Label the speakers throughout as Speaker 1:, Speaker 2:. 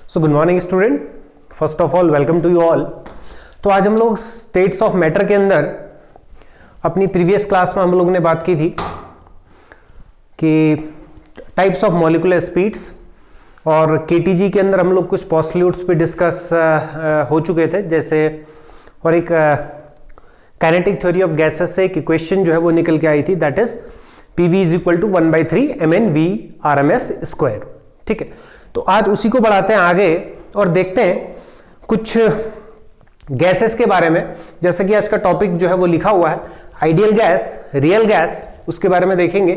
Speaker 1: So good morning student, first of all welcome to you all. तो आज हम लोग स्टेट्स ऑफ मैटर के अंदर अपनी प्रीवियस क्लास में हम लोग ने बात की थी कि टाइप्स ऑफ मॉलिक्यूलर स्पीड्स, और केटीजी के अंदर हम लोग कुछ पोस्टल्यूट्स पे डिस्कस हो चुके थे, जैसे और एक काइनेटिक थ्योरी ऑफ गैसेस से एक इक्वेशन जो है वो निकल के आई थी, that is PV is equal to 1/3 mnv RMS square. ठीक है, तो आज उसी को बढ़ाते हैं आगे और देखते हैं कुछ गैसेस के बारे में। जैसे कि आज का टॉपिक जो है वो लिखा हुआ है आइडियल गैस, रियल गैस, उसके बारे में देखेंगे।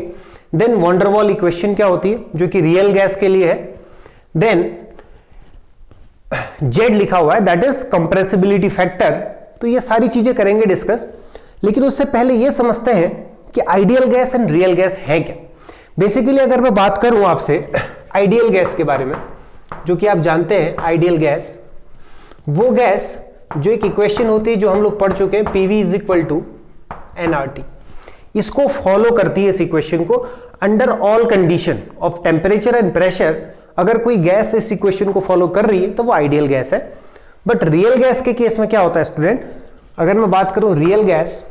Speaker 1: Then van der Waals equation क्या होती है जो कि रियल गैस के लिए है। देन जेड लिखा हुआ है दैट इज कंप्रेसिबिलिटी फैक्टर। तो ये सारी चीजें करेंगे डिस्कस, लेकिन उससे पहले ये समझते हैं कि ideal gas and real gas है क्या। बेसिकली अगर मैं बात करूं आपसे आइडियल गैस के बारे में, जो कि आप जानते हैं आइडियल गैस वो गैस जो एक इक्वेशन होती है जो हम लोग पढ़ चुके हैं, PV is equal to nRT, इसको फॉलो करती है इस इक्वेशन को under all condition of temperature and pressure. अगर कोई गैस इस इक्वेशन को फॉलो कर रही है तो वो आइडियल गैस है। बट रियल गैस के केस में क्या होता है स्टूडेंट, अगर मैं बात करूं रियल गैस,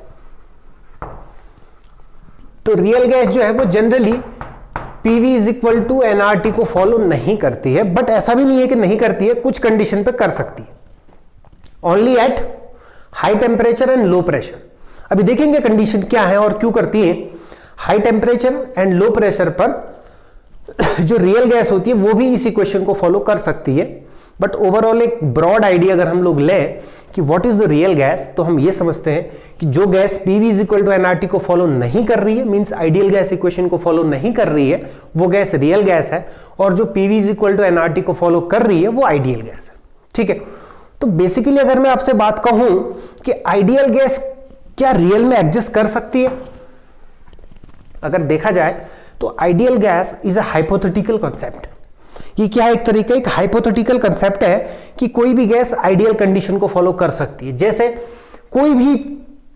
Speaker 1: तो रियल गैस जो है वो generally PV is equal to nRT को फॉलो नहीं करती है। बट ऐसा भी नहीं है कि नहीं करती है, कुछ कंडीशन पे कर सकती है, only at high temperature and low pressure. अभी देखेंगे कंडीशन क्या है और क्यों करती है। High temperature and low pressure पर जो रियल गैस होती है वो भी इस इक्वेशन को फॉलो कर सकती है। बट ओवरऑल एक ब्रॉड आइडिया अगर हम लोग लें कि what is the real gas, तो हम ये समझते हैं कि जो gas PV is equal to nRT को फॉलो नहीं कर रही है, मींस आइडियल गैस इक्वेशन को फॉलो नहीं कर रही है, वो गैस रियल गैस है। और जो PV is equal to nRT को फॉलो कर रही है वो आइडियल गैस है। ठीक है, तो बेसिकली अगर मैं आपसे बात कहूं कि आइडियल गैस क्या रियल में एग्जिस्ट कर सकती है, अगर देखा जाए तो ideal gas is a hypothetical concept. ये क्या है, एक तरीका एक हाइपोथेटिकल कंसेप्ट है कि कोई भी गैस आइडियल कंडीशन को फॉलो कर सकती है। जैसे कोई भी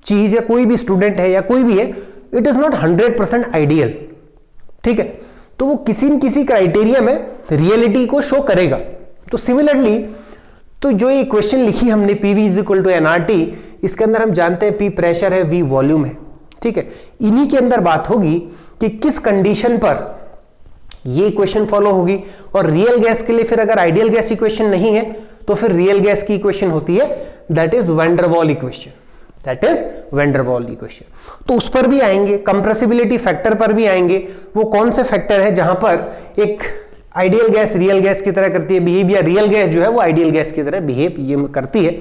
Speaker 1: चीज या कोई भी स्टूडेंट है या कोई भी है, इट इज नॉट 100% आइडियल। ठीक है, तो वो किसी न किसी क्राइटेरिया में रियलिटी को शो करेगा। तो सिमिलरली तो जो ये इक्वेशन लिखी हमने PV is equal to nRT, इसके अंदर हम जानते हैं P प्रेशर है, V वॉल्यूम है। ठीक है, इन्हीं के अंदर बात होगी कि किस कंडीशन पर ये इक्वेशन फॉलो होगी। और रियल गैस के लिए फिर अगर आइडियल गैस इक्वेशन नहीं है तो फिर रियल गैस की इक्वेशन होती है that is when der Waals equation, that is when der Waals equation. तो उस पर भी आएंगे, कंप्रेसिबिलिटी फैक्टर पर भी आएंगे। वो कौन से फैक्टर है जहां पर एक आइडियल गैस रियल गैस की तरह करती है बिहेव, या रियल गैस जो है वो आइडियल गैस की तरह बिहेव ये करती है।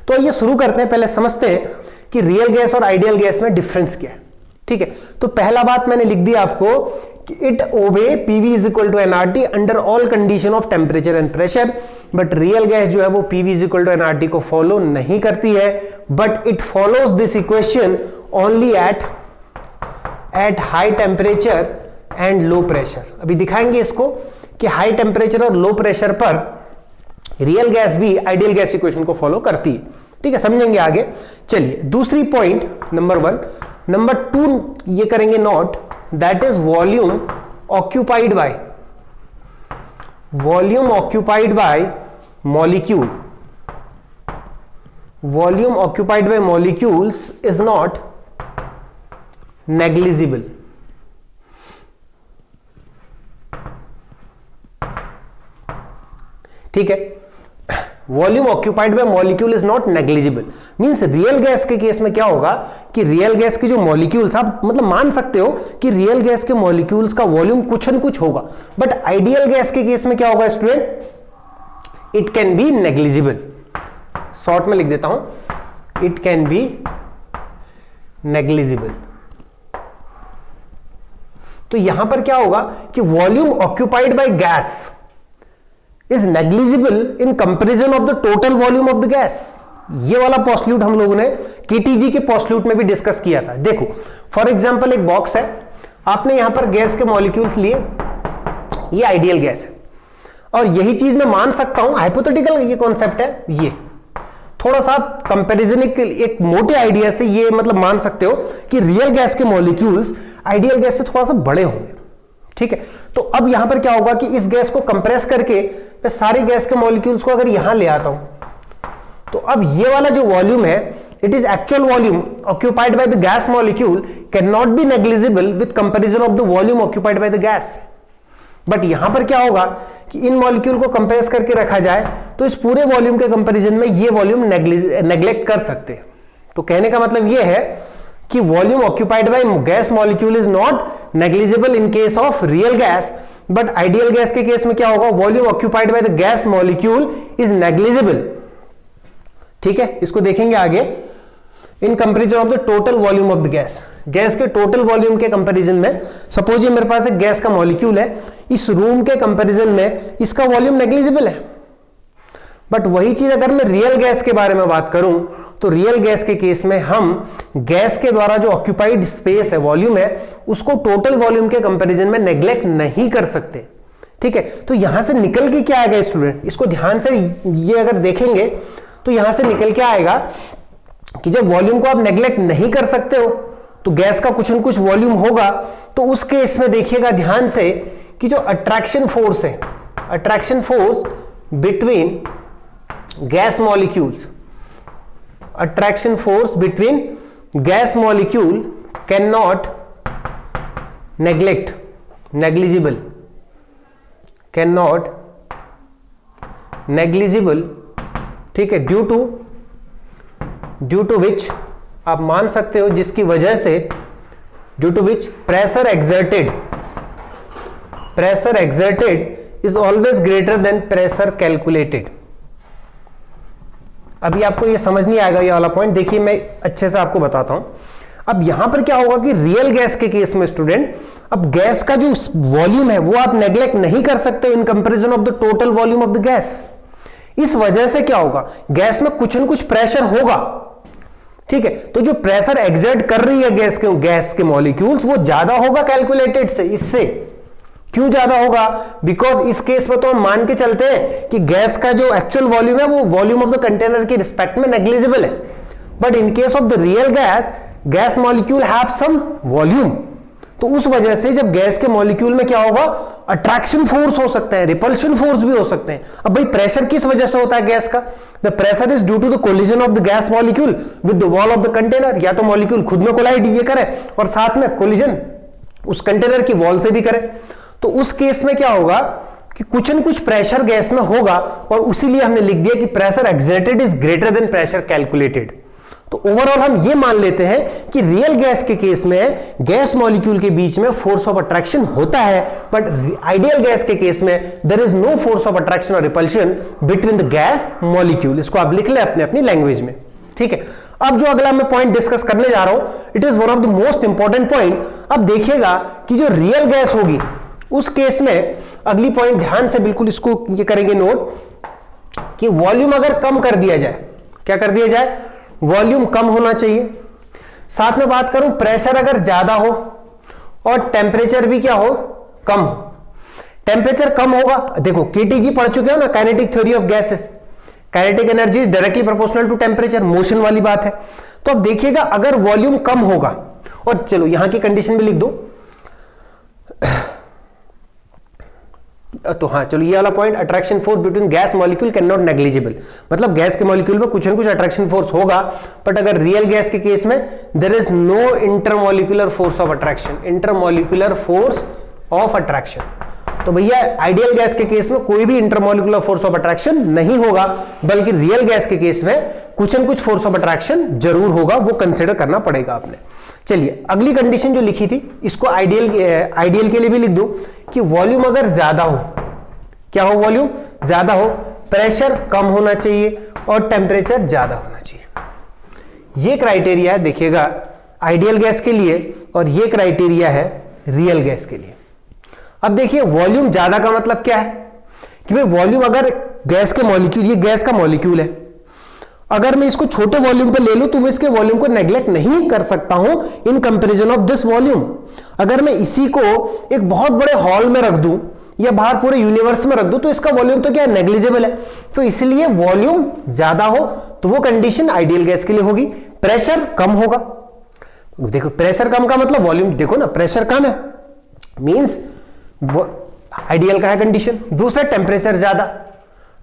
Speaker 1: तो आइए शुरू करते हैं, पहले समझते हैं कि रियल गैस और आइडियल गैस में डिफरेंस क्या है। ठीक है, तो पहला बात मैंने लिख दी आपको कि it obey PV is equal to nRT under all condition of temperature and pressure. But real gas जो है वो PV is equal to nRT को फॉलो नहीं करती है, but it follows this equation only at high temperature and low pressure. अभी दिखाएंगे इसको कि हाई टेम्परेचर और लो प्रेशर पर रियल गैस भी आइडियल गैस इक्वेशन को फॉलो करती है। ठीक है, समझेंगे आगे। चलिए दूसरी पॉइंट नंबर 1। नंबर 2 ये करेंगे note, that is volume occupied by molecule. Volume occupied by molecules is not negligible. ठीक है, volume occupied by molecule is not negligible. Means real gas के केस में क्या होगा कि रियल गैस के जो मॉलिक्यूल्स, आप मतलब मान सकते हो कि रियल गैस के मॉलिक्यूल्स का वॉल्यूम कुछ न कुछ होगा। बट आइडियल गैस के केस में क्या होगा student, it can be negligible. Short में लिख देता हूं, इट कैन बी नेग्लिजिबल। तो यहां पर क्या होगा कि volume occupied by gas is negligible in comparison of the total volume of the gas। ये वाला पोस्टल्यूट हम लोगों ने केटीजी के पोस्टल्यूट में भी डिस्कस किया था। देखो फॉर एग्जांपल एक बॉक्स है, आपने यहां पर गैस के मॉलिक्यूल्स लिए, ये आइडियल गैस है। और यही चीज मैं मान सकता हूं, हाइपोथेटिकल ये कॉन्सेप्ट है, ये थोड़ा सा कंपैरिजन एक मोटे आइडिया से ये मतलब मान सकते हो कि रियल गैस के मॉलिक्यूल्स आइडियल गैस से थोड़ा सा बड़े होंगे। ठीक है, तो अब यहां पर क्या होगा कि इस गैस को कंप्रेस करके मैं सारे गैस के मॉलिक्यूल्स को अगर यहां ले आता हूं, तो अब ये वाला जो वॉल्यूम है, it is actual volume occupied by the gas molecule can not be negligible with comparison of the volume occupied by the gas. But यहां पर क्या होगा कि इन मॉलिक्यूल को कंपेयर करके रखा जाए तो इस पूरे वॉल्यूम के कंपैरिजन में ये वॉल्यूम नेग्लेक्ट कर सकते हैं। तो कहने का मतलब ये है कि volume occupied by gas molecule is not negligible in case of real gas, but ideal gas के केस में क्या होगा, volume occupied by the gas molecule is negligible. ठीक है, इसको देखेंगे आगे। In comparison of the total volume of the gas, gas के टोटल वॉल्यूम के कंपैरिजन में, सपोज ये मेरे पास एक गैस का मॉलिक्यूल है, इस रूम के कंपैरिजन में इसका वॉल्यूम नेग्लिजिबल है। बट वही चीज अगर मैं रियल गैस के बारे में बात करूं, तो रियल गैस के केस में हम गैस के द्वारा जो ऑक्यूपाइड स्पेस है, वॉल्यूम है, उसको टोटल वॉल्यूम के कंपैरिजन में नेग्लेक्ट नहीं कर सकते। ठीक है, तो यहां से निकल के क्या आएगा स्टूडेंट, इसको ध्यान से ये अगर देखेंगे तो यहां से निकल के आएगा कि जब वॉल्यूम को आप नेग्लेक्ट नहीं कर सकते हो तो गैस का कुछ न कुछ वॉल्यूम होगा। तो उस केस में देखिएगा ध्यान से कि जो अट्रैक्शन फोर्स है, attraction force between gas molecules, attraction force between gas molecule cannot neglect, negligible, cannot negligible, ठीक है, ड्यू टू विच आप मान सकते हो, जिसकी वजह से, due to which pressure exerted is always greater than pressure calculated. अभी आपको ये समझ नहीं आएगा ये वाला पॉइंट, देखिए मैं अच्छे से आपको बताता हूं। अब यहां पर क्या होगा कि रियल गैस के केस में स्टूडेंट, अब गैस का जो वॉल्यूम है वो आप नेग्लेक्ट नहीं कर सकते in comparison of the total volume of the gas. इस वजह से क्या होगा, गैस में कुछ न कुछ प्रेशर होगा। ठीक है, तो जो प्रेशर एक्सर्ट कर रही है गैस के मॉलिक्यूल्स, वो ज्यादा होगा कैलकुलेटेड से। इससे क्यों ज्यादा होगा, बिकॉज इस केस में तो हम मान के चलते हैं कि गैस का जो एक्चुअल वॉल्यूम है वो वॉल्यूम ऑफ द कंटेनर की रिस्पेक्ट में नेग्लिजिबल है। But in case of the real gas molecule have some volume, तो उस वजह से जब गैस के मॉलिक्यूल में क्या होगा, अट्रैक्शन फोर्स हो सकते हैं, रिपल्शन फोर्स भी हो सकते हैं। अब भाई प्रेशर किस वजह से होता है गैस का, the pressure is due to the collision of the gas molecule with the wall of the container. या तो मॉलिक्यूल खुद में कोलाइड ये करे और साथ में कोलिजन उस कंटेनर की वॉल से भी करे। तो उस केस में क्या होगा कि कुछ न कुछ प्रेशर गैस में होगा, और उसीलिए हमने लिख दिया कि pressure exerted is greater than pressure calculated. तो ओवरऑल हम ये मान लेते हैं कि रियल गैस के केस में गैस मॉलिक्यूल के बीच में फोर्स ऑफ अट्रैक्शन होता है, बट आइडियल गैस के केस में there is no force of attraction और repulsion between the gas molecule. इसको आप लिख ले अपने अपनी लैंग्वेज में। ठीक है, अब जो अगला मैं पॉइंट डिस्कस करने जा रहा हूं, it is one of the most important point. अब देखिएगा कि जो रियल गैस होगी उस केस में, अगली पॉइंट ध्यान से बिल्कुल इसको ये करेंगे नोट, कि वॉल्यूम अगर कम कर दिया जाए, क्या कर दिया जाए, वॉल्यूम कम होना चाहिए। साथ में बात करूं, प्रेशर अगर ज्यादा हो और टेम्परेचर भी क्या हो, कम हो। टेम्परेचर कम होगा, देखो केटीजी पढ़ चुके हो ना, kinetic theory of gases, kinetic energy is directly proportional to temperature, motion वाली बात है। तो अब देखिएगा अगर वॉल्यूम कम होगा, और चलो यहां की कंडीशन भी लिख दो, तो हाँ चलो ये वाला point, attraction force between gas molecule can not negligible, मतलब गैस के मॉलिक्यूल में कुछ न कुछ अट्रैक्शन फोर्स होगा, बट अगर रियल गैस के केस में there is no intermolecular force of attraction, intermolecular force of attraction. तो भैया आइडियल गैस के केस में कोई भी इंटरमॉलिक्यूलर फोर्स ऑफ अट्रैक्शन नहीं होगा, बल्कि रियल गैस के केस में कुछ न कुछ फोर्स ऑफ अट्रैक्शन जरूर होगा, वो कंसिडर करना पड़ेगा आपने। चलिए अगली कंडीशन जो लिखी थी इसको आइडियल के लिए भी लिख दो कि वॉल्यूम अगर ज्यादा हो, क्या हो, वॉल्यूम ज्यादा हो, प्रेशर कम होना चाहिए और टेम्परेचर ज्यादा होना चाहिए। ये क्राइटेरिया है देखिएगा आइडियल गैस के लिए, और ये क्राइटेरिया है रियल गैस के लिए। अब देखिए वॉल्यूम ज्यादा का मतलब क्या है कि भाई वॉल्यूम, अगर गैस के मॉलिक्यूल, ये गैस का मॉलिक्यूल है, अगर मैं इसको छोटे वॉल्यूम पे ले लूं तो मैं इसके वॉल्यूम को नेग्लेक्ट नहीं कर सकता हूं in comparison of this volume. अगर मैं इसी को एक बहुत बड़े हॉल में रख दूं या बाहर पूरे यूनिवर्स में रख दूं तो इसका वॉल्यूम तो क्या है, नेग्लिजिबल है। तो इसलिए वॉल्यूम ज्यादा हो तो वो कंडीशन आइडियल गैस के लिए होगी। प्रेशर कम होगा, देखो प्रेशर कम का मतलब वॉल्यूम, देखो ना प्रेशर कम है मींस आइडियल का है कंडीशन। दूसरा टेम्परेचर ज्यादा,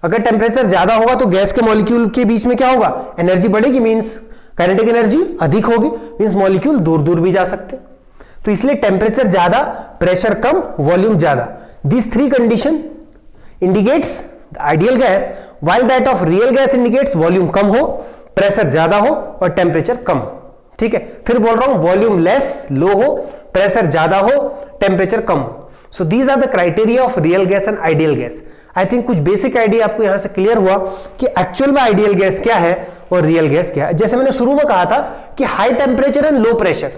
Speaker 1: अगर टेम्परेचर ज्यादा होगा तो गैस के मॉलिक्यूल के बीच में क्या होगा, एनर्जी बढ़ेगी, मींस काइनेटिक एनर्जी अधिक होगी, मींस मॉलिक्यूल दूर दूर भी जा सकते। तो इसलिए टेम्परेचर ज्यादा, प्रेशर कम, वॉल्यूम ज्यादा, this three condition indicates ideal gas, while that of real gas indicates volume कम हो, प्रेशर ज्यादा हो और टेम्परेचर कम हो। ठीक है, फिर बोल रहा हूं वॉल्यूम लेस, लो हो, प्रेशर ज्यादा हो, टेम्परेचर कम हो। So these are the criteria of real gas and ideal gas. I think कुछ बेसिक आइडिया आपको यहां से क्लियर हुआ कि एक्चुअल में आइडियल गैस क्या है और रियल गैस क्या है। जैसे मैंने शुरू में कहा था कि high temperature and low pressure,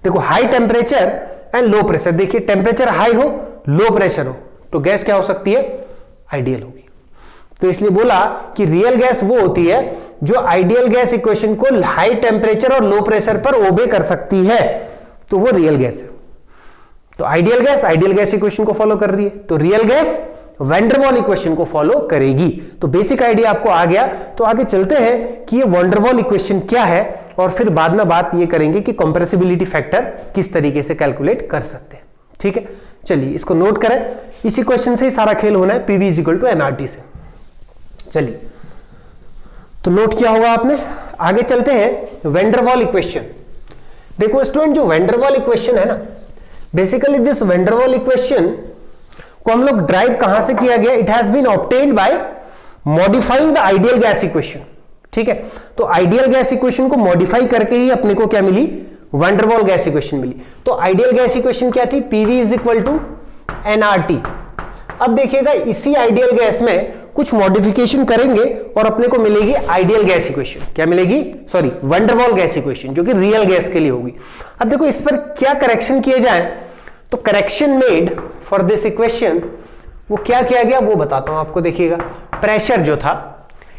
Speaker 1: देखो high temperature and low pressure, देखिए टेम्परेचर हाई हो, लो प्रेशर हो, तो गैस क्या हो सकती है, आइडियल होगी। तो इसलिए बोला कि रियल गैस वो होती है जो आइडियल गैस इक्वेशन को हाई टेम्परेचर और लो प्रेशर पर ओबे कर सकती है, तो वो रियल गैस है। तो आइडियल गैस इक्वेशन को फॉलो कर रही है, तो real gas van der Waal equation को फॉलो करेगी। तो बेसिक आइडिया आपको आ गया। तो आगे चलते हैं कि ये वैन डर वाल इक्वेशन क्या है और फिर बाद में बात ये करेंगे कि कंप्रेसिबिलिटी फैक्टर किस तरीके से कैलकुलेट कर सकते हैं। ठीक है, चलिए इसको नोट करें। इसी क्वेश्चन से ही सारा खेल होना है, PV is equal to NRT से। चलिए तो नोट किया होगा आपने। आगे चलते हैं वैन डर वाल इक्वेशन। देखो स्टूडेंट, जो वैन डर वाल इक्वेशन है ना, basically this van der Waal equation को हम लोग ड्राइव कहां से किया गया, it has been obtained by modifying the ideal gas equation. ठीक है, तो आइडियल गैस इक्वेशन को मॉडिफाई करके ही अपने को क्या मिली, वैन डर वाल गैस इक्वेशन मिली। तो आइडियल गैस इक्वेशन क्या थी, PV is equal to NRT. अब देखिएगा इसी आइडियल गैस में कुछ मॉडिफिकेशन करेंगे और अपने को मिलेगी आइडियल गैस इक्वेशन। क्या मिलेगी, सॉरी वैन डर वाल गैस इक्वेशन, जो कि रियल गैस के लिए होगी। अब देखो इस पर क्या करेक्शन किए जाए, तो correction made for this equation वो क्या किया गया वो बताता हूं आपको। देखिएगा प्रेशर जो था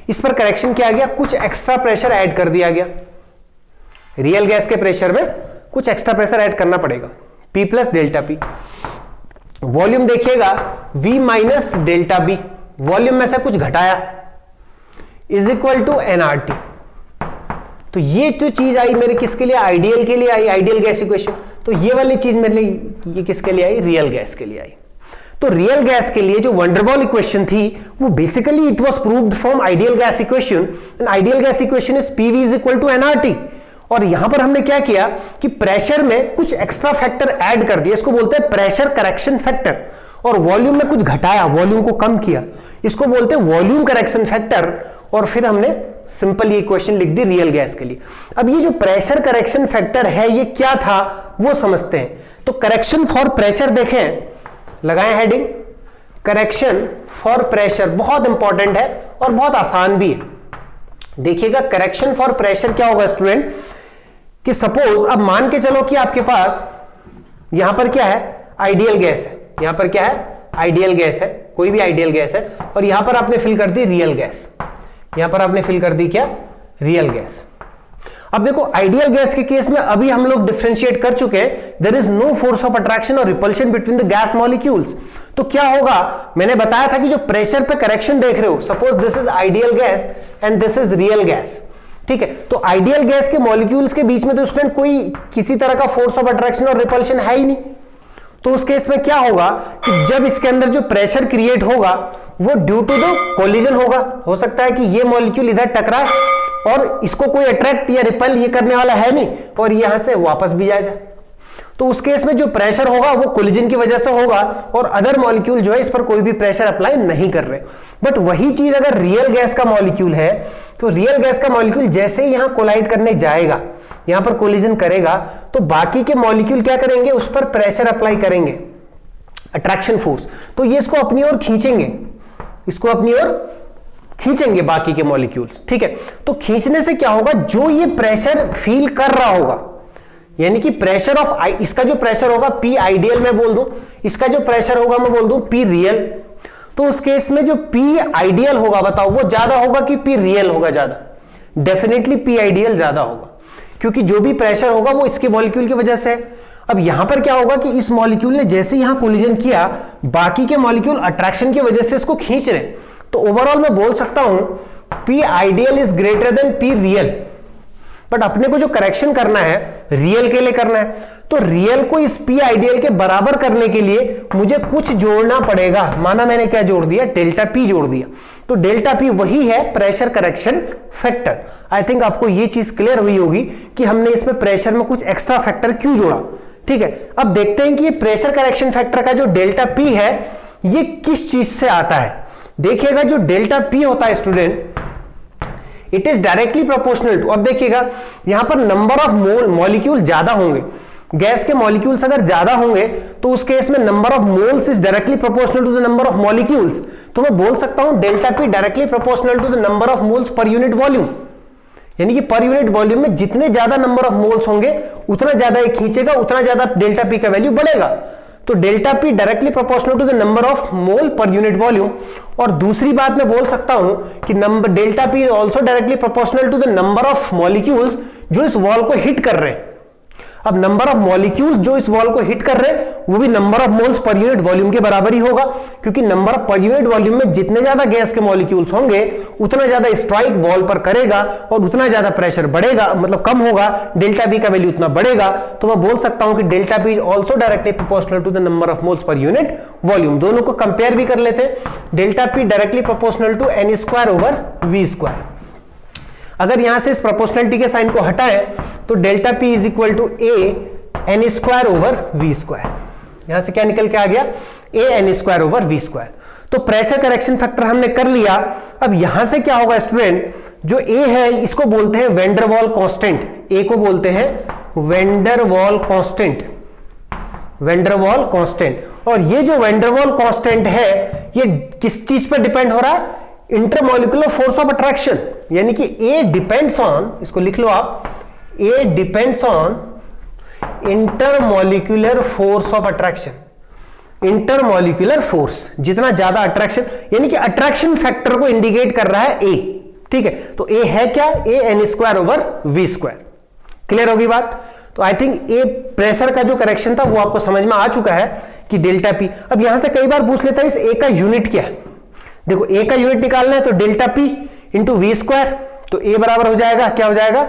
Speaker 1: इस पर करेक्शन किया गया, कुछ एक्स्ट्रा प्रेशर ऐड कर दिया गया। रियल गैस के प्रेशर में कुछ एक्स्ट्रा प्रेशर ऐड करना पड़ेगा, P plus delta P. Volume देखिएगा V minus delta B, volume में से कुछ घटाया, इज इक्वल टू एनआरटी। तो ये जो चीज आई मेरे किसके लिए, आइडियल के लिए आई, आइडियल गैस इक्वेशन। तो ये वाली चीज मेरे लिए ये किसके लिए आई, रियल गैस के लिए आई। तो रियल गैस के लिए जो वैन डर वाल इक्वेशन थी वो basically it was proved from ideal gas equation, and ideal gas equation is PV is equal to NRT. और यहां पर हमने क्या किया कि प्रेशर में कुछ एक्स्ट्रा फैक्टर ऐड कर दिया, इसको बोलते हैं प्रेशर करेक्शन फैक्टर। और वॉल्यूम में कुछ घटाया, वॉल्यूम को कम किया, इसको बोलते हैं वॉल्यूम करेक्शन फैक्टर। और फिर हमने सिंपल ये इक्वेशन लिख दी रियल गैस के लिए। अब ये जो प्रेशर करेक्शन फैक्टर है ये क्या था वो समझते हैं। तो करेक्शन फॉर प्रेशर देखें, लगाएं हेडिंग, करेक्शन फॉर प्रेशर बहुत इंपॉर्टेंट है और बहुत आसान भी है। देखिएगा करेक्शन फॉर प्रेशर क्या होगा स्टूडेंट, कि सपोज अब मान के चलो कि आपके पास यहां पर क्या है, आइडियल गैस है, यहां पर क्या है, आइडियल गैस है, कोई भी आइडियल गैस है, और यहां पर आपने फिल कर दी रियल गैस, यहां पर आपने फिल कर दी क्या, रियल गैस। अब देखो आइडियल गैस के केस में अभी हम लोग डिफरेंशिएट कर चुके हैं, there is no force of attraction और repulsion between the gas molecules. तो क्या होगा, मैंने बताया था कि जो प्रेशर पे करेक्शन देख रहे हो, suppose this is ideal gas and this is real gas. ठीक है, तो आइडियल गैस के मॉलिक्यूल्स के बीच में तो स्टूडेंट कोई किसी तरह का फोर्स ऑफ अट्रैक्शन और रिपल्शन है ही नहीं। तो उस केस में क्या होगा कि जब इसके अंदर जो प्रेशर क्रिएट होगा वो ड्यू टू द कोलिजन होगा। हो सकता है कि ये मॉलिक्यूल इधर टकराए और इसको कोई अट्रैक्ट या रिपल ये करने वाला है नहीं, और यहां से वापस भी जाए। तो उस केस में जो प्रेशर होगा वो कोलिजन की वजह से होगा, और अदर मॉलिक्यूल जो है इस पर कोई भी प्रेशर अप्लाई नहीं कर रहे। बट वही चीज अगर रियल गैस का मॉलिक्यूल है, तो रियल गैस का मॉलिक्यूल जैसे ही यहां कोलाइड करने जाएगा, यहां पर कोलिजन करेगा, तो बाकी के मॉलिक्यूल क्या करेंगे, उस पर प्रेशर अप्लाई करेंगे, अट्रैक्शन फोर्स। तो ये इसको अपनी ओर खींचेंगे, इसको अपनी ओर खींचेंगे बाकी के मॉलिक्यूल्स। ठीक है, तो खींचने से क्या होगा, जो ये प्रेशर फील कर रहा होगा, यानी कि प्रेशर ऑफ इसका जो प्रेशर होगा P आइडियल मैं बोल दूं, इसका जो प्रेशर होगा मैं बोल दूं P रियल। तो उस केस में जो P आइडियल होगा बताओ वो ज्यादा होगा कि P रियल होगा ज्यादा? डेफिनेटली P आइडियल ज्यादा होगा, क्योंकि जो भी प्रेशर होगा वो इसके मॉलिक्यूल की वजह से है। अब यहां पर क्या होगा कि इस मॉलिक्यूल ने जैसे यहां कोलिजन किया, बाकी के मॉलिक्यूल अट्रैक्शन की वजह से इसको खींच रहे। तो ओवरऑल मैं बोल सकता हूं P ideal is greater then P real. But अपने को जो करेक्शन करना है रियल के लिए करना है, तो रियल को इस पी आइडियल के बराबर करने के लिए मुझे कुछ जोड़ना पड़ेगा। माना मैंने क्या जोड़ दिया, डेल्टा पी जोड़ दिया। तो डेल्टा पी वही है pressure correction factor. I think आपको यह चीज क्लियर हुई होगी कि हमने इसमें प्रेशर में कुछ एक्स्ट्रा फैक्टर क्यों जोड़ा। ठीक है, अब देखते हैं कि ये प्रेशर करेक्शन फैक्टर का जो डेल्टा पी है ये किस चीज से आता है। देखिएगा जो डेल्टा पी होता है student, it is directly proportional to, अब देखिएगा यहां पर नंबर ऑफ मॉलिक्यूल ज्यादा होंगे, गैस के मॉलिक्यूल्स अगर ज्यादा होंगे तो उस केस में number of moles is directly proportional to the number of molecules. तो मैं बोल सकता हूं delta P directly proportional to the number of moles per unit volume, यानी कि पर यूनिट वॉल्यूम में जितने ज्यादा नंबर ऑफ मोल्स होंगे उतना ज्यादा ये खींचेगा, उतना ज्यादा डेल्टा पी का वैल्यू बढ़ेगा। तो delta P directly proportional to the number of mole per unit volume. और दूसरी बात मैं बोल सकता हूं कि number delta P is also directly proportional to the number of molecules जो इस वॉल को हिट कर रहे हैं। अब नंबर ऑफ मॉलिक्यूल्स जो इस वॉल को हिट कर रहे हैं वो भी number of moles per unit volume के बराबर ही होगा, क्योंकि नंबर ऑफ पर यूनिट वॉल्यूम में जितने ज्यादा गैस के मॉलिक्यूल्स होंगे उतना ज्यादा स्ट्राइक वॉल पर करेगा और उतना ज्यादा प्रेशर बढ़ेगा, मतलब कम होगा, डेल्टा पी का वैल्यू उतना बढ़ेगा। तो मैं बोल सकता हूं कि delta P is also directly proportional to the number of moles per unit volume. दोनों को कंपेयर भी कर लेते हैं। Delta P directly proportional to N square over V square. अगर यहां से इस प्रोपोर्शनलिटी के साइन को हटाएं तो delta P is equal to A N square over V square. यहां से क्या निकल के आ गया, a N square over V square. तो प्रेशर करेक्शन फैक्टर हमने कर लिया। अब यहां से क्या होगा स्टूडेंट, जो ए है इसको बोलते हैं वेंडरवॉल कांस्टेंट, ए को बोलते हैं वेंडरवॉल कांस्टेंट, वेंडरवॉल कांस्टेंट। और ये जो वेंडरवॉल कांस्टेंट है ये किस चीज पर डिपेंड हो रहा है, इंटरमॉलिक्यूलर फोर्स ऑफ अट्रैक्शन, यानी कि ए डिपेंड्स ऑन, इसको लिख लो आप, a depends on intermolecular force of attraction. Intermolecular force, जितना ज्यादा अट्रैक्शन, यानी कि अट्रैक्शन फैक्टर को इंडिकेट कर रहा है ए। ठीक है, तो ए है क्या, a N square over V square. Clear होगी बात। तो आई थिंक ए प्रेशर का जो करेक्शन था वो आपको समझ में आ चुका है कि डेल्टा पी। अब यहां से कई बार पूछ लेता है इस ए का यूनिट क्या है। देखो ए का यूनिट निकालना है तो delta P into V square, तो ए बराबर हो जाएगा, क्या हो जाएगा,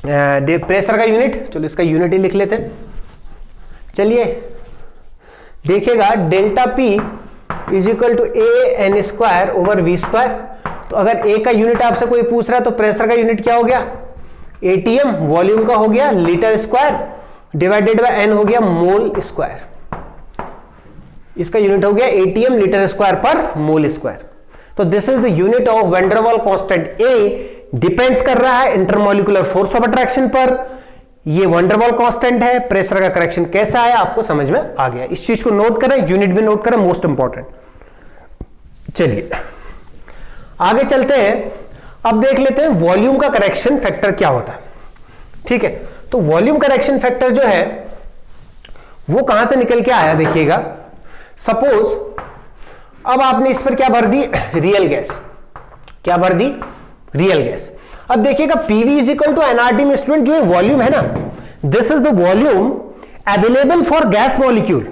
Speaker 1: प्रेशर का यूनिट। चलो इसका यूनिट ही लिख लेते हैं। चलिए देखिएगा delta P is equal to A N square over V square. तो अगर ए का यूनिट आपसे कोई पूछ रहा है तो प्रेशर का यूनिट क्या हो गया, एटीएम, वॉल्यूम का हो गया litre square, divided by N हो गया मोल स्क्वायर। इसका यूनिट हो गया एटीएम लीटर स्क्वायर पर मोल स्क्वायर। तो this is the unit of Van der Waals constant. A depends कर रहा है इंटरमॉलिक्यूलर फोर्स ऑफ अट्रैक्शन पर, ये वेंडरवॉल कांस्टेंट है। प्रेशर का करेक्शन कैसा आया आपको समझ में आ गया। इस चीज को नोट करें, यूनिट भी नोट करें, मोस्ट इंपॉर्टेंट। चलिए आगे चलते हैं। अब देख लेते हैं वॉल्यूम का करेक्शन फैक्टर क्या होता है। ठीक है, तो वॉल्यूम करेक्शन फैक्टर जो है वो कहां से निकल के आया, देखिएगा। सपोज अब आपने इस पर क्या भर दी, रियल गैस। क्या भर दी, रियल गैस। अब देखिएगा PV is equal to NRT में स्टूडेंट जो वॉल्यूम है ना, this is the volume available for gas molecule.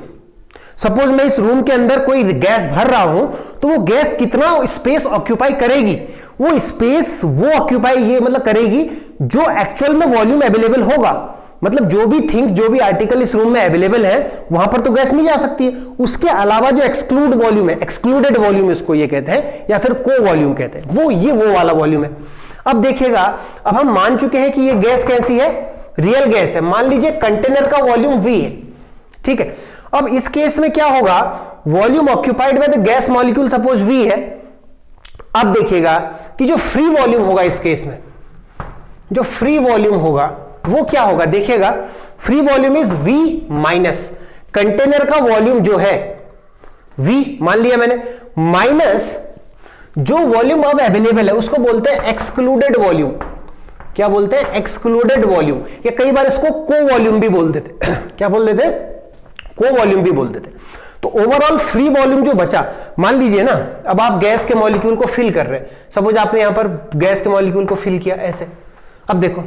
Speaker 1: Suppose मैं इस रूम के अंदर कोई गैस भर रहा हूं तो वो गैस कितना स्पेस ऑक्यूपाई करेगी, वो स्पेस वो ऑक्यूपाई ये मतलब करेगी जो एक्चुअल में वॉल्यूम अवेलेबल होगा। मतलब जो भी थिंग्स, जो भी आर्टिकल इस रूम में अवेलेबल है वहां पर तो गैस नहीं जा सकती है। उसके अलावा जो एक्सक्लूड वॉल्यूम है, एक्सक्लूडेड वॉल्यूम इसको ये कहते हैं या फिर को वॉल्यूम कहते हैं, वो वाला वॉल्यूम है। अब देखिएगा, अब हम मान चुके हैं कि ये गैस कैसी है, रियल गैस है। मान लीजिए कंटेनर का वॉल्यूम V है। ठीक है, अब इस केस में क्या होगा, volume occupied by the gas molecule suppose V है। अब देखिएगा कि जो फ्री वॉल्यूम होगा इस केस में, जो फ्री वॉल्यूम होगा वो क्या होगा, देखिएगा free volume is V minus container का वॉल्यूम जो है V मान लिया मैंने, माइनस जो वॉल्यूम अब अवेलेबल है उसको बोलते हैं एक्सक्लूडेड वॉल्यूम। क्या बोलते हैं, एक्सक्लूडेड वॉल्यूम, या कई बार इसको को वॉल्यूम भी बोल देते क्या बोल देते, को वॉल्यूम भी बोल देते। तो ओवरऑल फ्री वॉल्यूम जो बचा, मान लीजिए ना अब आप गैस के मॉलिक्यूल को फिल कर रहे हैं। सपोज आपने यहां पर गैस के मॉलिक्यूल को फिल किया ऐसे। अब देखो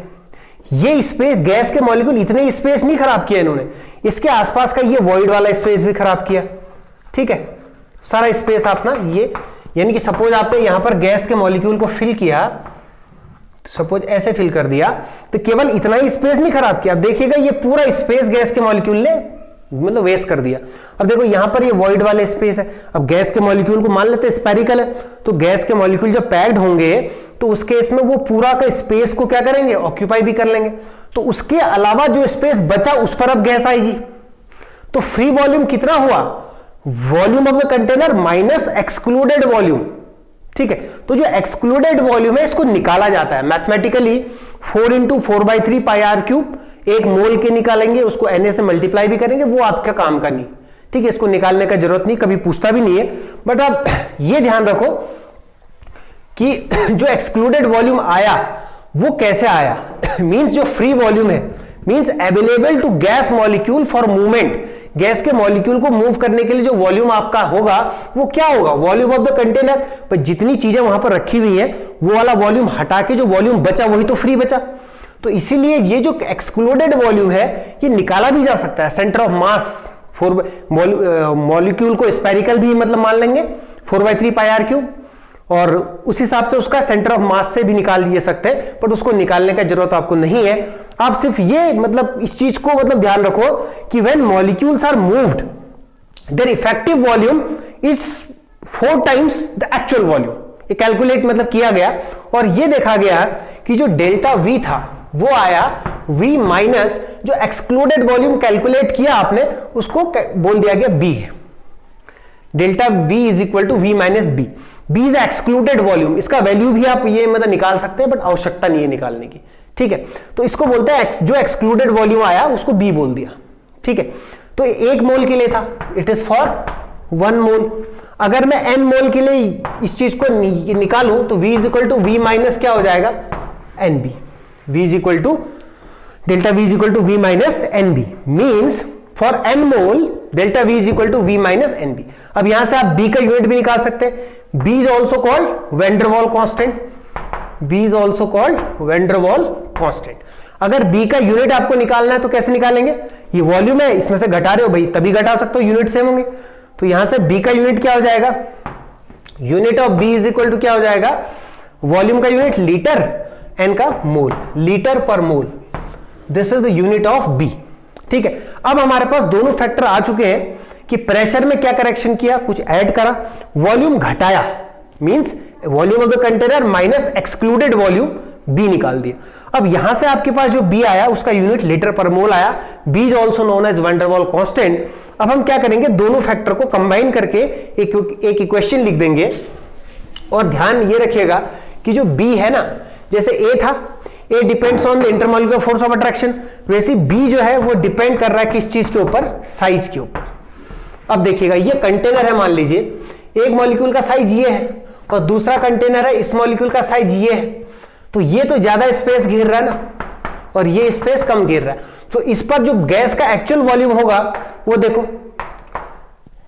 Speaker 1: ये स्पेस, गैस के मॉलिक्यूल इतने स्पेस नहीं खराब किया इन्होंने, इसके आसपास का ये वॉइड वाला स्पेस भी खराब किया। ठीक है, सारा स्पेस अपना ये, यानी कि सपोज आपने यहां पर गैस के मॉलिक्यूल को फिल किया सपोज ऐसे फिल कर दिया तो केवल इतना ही स्पेस नहीं खराब किया, अब देखिएगा ये पूरा स्पेस गैस के मॉलिक्यूल ने मतलब वेस्ट कर दिया। अब देखो यहां पर ये वॉइड वाले स्पेस है, अब गैस के मॉलिक्यूल को मान लेते हैं स्पेरिकल है, तो गैस के मॉलिक्यूल जब पैक्ड होंगे तो उस केस में वो पूरा का स्पेस को क्या करेंगे, ऑक्यूपाई भी कर लेंगे। तो उसके अलावा जो स्पेस बचा उस पर अब गैस आएगी, तो फ्री वॉल्यूम कितना हुआ, volume of the container minus excluded volume. ठीक है, तो जो एक्सक्लूडेड वॉल्यूम है इसको निकाला जाता है मैथमेटिकली 4 × 4/3 πr³, एक मोल के निकालेंगे, उसको Na से मल्टीप्लाई भी करेंगे, वो आपका काम का नहीं। ठीक है, इसको निकालने का जरूरत नहीं, कभी पूछता भी नहीं है। बट आप ये ध्यान रखो कि जो एक्सक्लूडेड वॉल्यूम आया वो कैसे आया, मींस जो फ्री वॉल्यूम है means available to gas molecule for movement, gas के मॉलिक्यूल को मूव करने के लिए जो वॉल्यूम आपका होगा वो क्या होगा, वॉल्यूम ऑफ द कंटेनर। पर जितनी चीजें वहां पर रखी हुई हैं वो वाला वॉल्यूम हटा के जो वॉल्यूम बचा वही तो फ्री बचा। तो इसीलिए ये जो एक्सक्लूडेड वॉल्यूम है ये निकाला भी जा सकता है। Centre of mass for molecule को स्पेरिकल भी मतलब मान लेंगे 4/3 πr³, और उस हिसाब से उसका सेंटर ऑफ मास से भी निकाल दिए सकते हैं, बट उसको निकालने का जरूरत आपको नहीं है। आप सिर्फ ये मतलब इस चीज को मतलब ध्यान रखो कि when molecules are moved their effective volume is 4 times the actual volume. ये कैलकुलेट मतलब किया गया और ये देखा गया कि जो डेल्टा वी था वो आया v माइनस जो एक्सक्लूडेड वॉल्यूम कैलकुलेट किया आपने उसको बोल दिया गया b है। Delta v is equal to v minus B. B is excluded volume, इसका वैल्यू भी आप ये मतलब निकाल सकते हैं बट आवश्यकता नहीं है निकालने की। ठीक है, तो इसको बोलते हैं जो एक्सक्लूडेड वॉल्यूम आया उसको b बोल दिया। ठीक है, तो 1 मोल के लिए था, इट इज फॉर 1 मोल। अगर मैं n मोल के लिए इस चीज को निकालूं तो v is equal to v minus क्या हो जाएगा, nb। v is equal to delta v is equal to v minus nb means for n mole delta v is equal to v minus nb। अब यहां से आप b का unit भी निकाल सकते हैं, b is also called van der Waal constant, b is also called van der Waal constant. अगर b का यूनिट आपको निकालना है तो कैसे निकालेंगे, ये वॉल्यूम है इसमें से घटा रहे हो भाई तभी घटा सकते हो, यूनिट सेम होंगे। तो यहां से b का यूनिट क्या हो जाएगा, unit of b is equal to क्या हो जाएगा, वॉल्यूम का यूनिट लीटर, n का मोल, लीटर पर mole, this is the unit of b। ठीक है, अब हमारे पास दोनों फैक्टर आ चुके हैं कि प्रेशर में क्या करेक्शन किया, कुछ ऐड करा, वॉल्यूम घटाया means volume of the container minus excluded volume b निकाल दिया। अब यहां से आपके पास जो b आया उसका यूनिट लीटर पर मोल आया, b is also known as van der Waal constant. अब हम क्या करेंगे, दोनों फैक्टर को कंबाइन करके एक इक्वेशन लिख देंगे। और ध्यान ये रखिएगा कि जो b है ना, जैसे a था, a depends on the intermolecular force of attraction, वैसे b जो है वो डिपेंड कर रहा है किस चीज के ऊपर, साइज के ऊपर। अब देखिएगा ये कंटेनर है, मान लीजिए एक मॉलिक्यूल का साइज ये है और दूसरा कंटेनर है, इस मॉलिक्यूल का साइज ये है, तो ये तो ज्यादा स्पेस घेर रहा है ना और ये स्पेस कम घेर रहा है, तो इस पर जो गैस का एक्चुअल वॉल्यूम होगा वो देखो,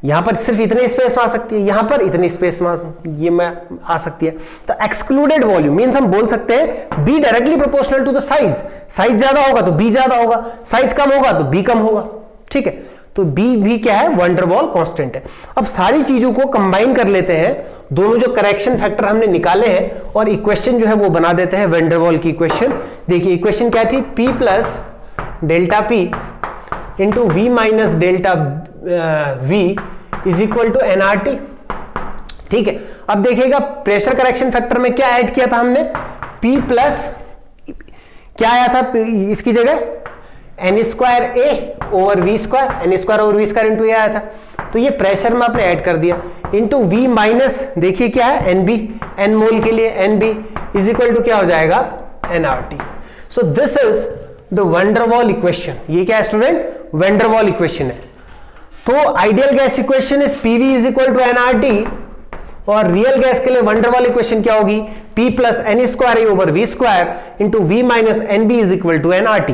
Speaker 1: यहां पर सिर्फ इतनी स्पेस आ सकती है, यहां पर इतनी स्पेस ये में आ सकती है। तो एक्सक्लूडेड वॉल्यूम मींस हम बोल सकते हैं b directly proportional to the size, size ज्यादा होगा तो b ज्यादा होगा, साइज कम होगा तो b कम होगा। ठीक है, तो b भी क्या है, वैन डर वाल कांस्टेंट है। अब सारी चीजों को कंबाइन कर लेते हैं, दोनों जो करेक्शन फैक्टर हमने निकाले हैं और इक्वेशन जो है वो बना देते हैं वैन डर वाल की इक्वेशन। देखिए इक्वेशन क्या थी, p plus delta p into v minus delta v is equal to nRT। ठीक है, अब देखिएगा प्रेशर करेक्शन फैक्टर में क्या ऐड किया था हमने, p प्लस क्या आया था इसकी जगह, n square a over v square, n square over v square into a आया था, तो ये प्रेशर में आपने ऐड कर दिया इंटू v माइनस देखिए क्या है nb, n मोल के लिए nb इज इक्वल टू क्या हो जाएगा, nRT। So this is the van der Waal equation. ये क्या है student, van der Waal equation है। तो ideal gas equation is PV is equal to nRT और रियल गैस के लिए वैन डर वाल इक्वेशन क्या होगी, P plus n square a over v square into v minus nb is equal to nRT।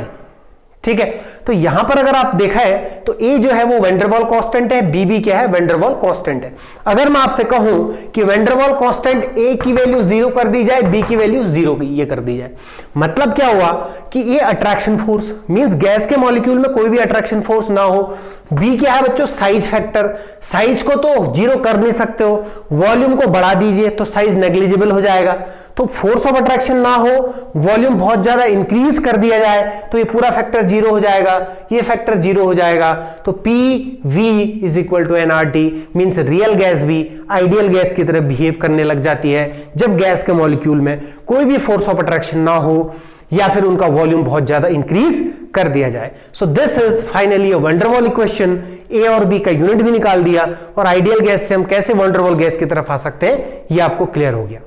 Speaker 1: ठीक है, तो यहां पर अगर आप देखा है तो a जो है वो वैन डर वाल कांस्टेंट है, b भी क्या है, वैन डर वाल कांस्टेंट है। अगर मैं आपसे कहूं कि van der Waal constant a की वैल्यू 0 कर दी जाए, b की वैल्यू 0 ये कर दी जाए, मतलब क्या हुआ कि ये अट्रैक्शन फोर्स मींस गैस के मॉलिक्यूल में कोई भी अट्रैक्शन फोर्स ना हो। b क्या है बच्चों, साइज फैक्टर, साइज को तो 0 कर नहीं सकते हो, वॉल्यूम को बढ़ा दीजिए तो साइज नेग्लिजिबल हो जाएगा, तो फोर्स ऑफ अट्रैक्शन ना हो, वॉल्यूम बहुत ज्यादा इंक्रीज कर दिया जाए तो ये पूरा फैक्टर जीरो हो जाएगा, ये फैक्टर जीरो हो जाएगा। तो PV is equal to nRT means real gas भी आइडियल गैस की तरह बिहेव करने लग जाती है जब गैस के मॉलिक्यूल में कोई भी फोर्स ऑफ अट्रैक्शन ना हो या फिर उनका वॉल्यूम बहुत ज्यादा इंक्रीज कर दिया जाए। So this is finally a van der Waal equation. A और बी का यूनिट भी निकाल दिया और आइडियल गैस से हम कैसे वंडरवॉल गैस की तरफ आ सकते हैं ये आपको क्लियर हो गया।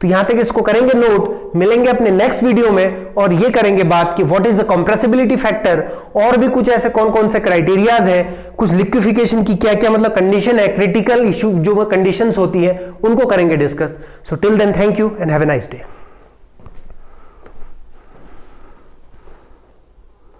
Speaker 1: तो यहां तक इसको करेंगे नोट, मिलेंगे अपने नेक्स्ट वीडियो में और ये करेंगे बात कि what is the compressibility factor और भी कुछ ऐसे कौन कौन से क्राइटेरियाज हैं, कुछ लिक्विफिकेशन की क्या क्या मतलब कंडीशन है, क्रिटिकल इशू जो कंडीशंस होती है उनको करेंगे discuss. So till then thank you and have a nice day.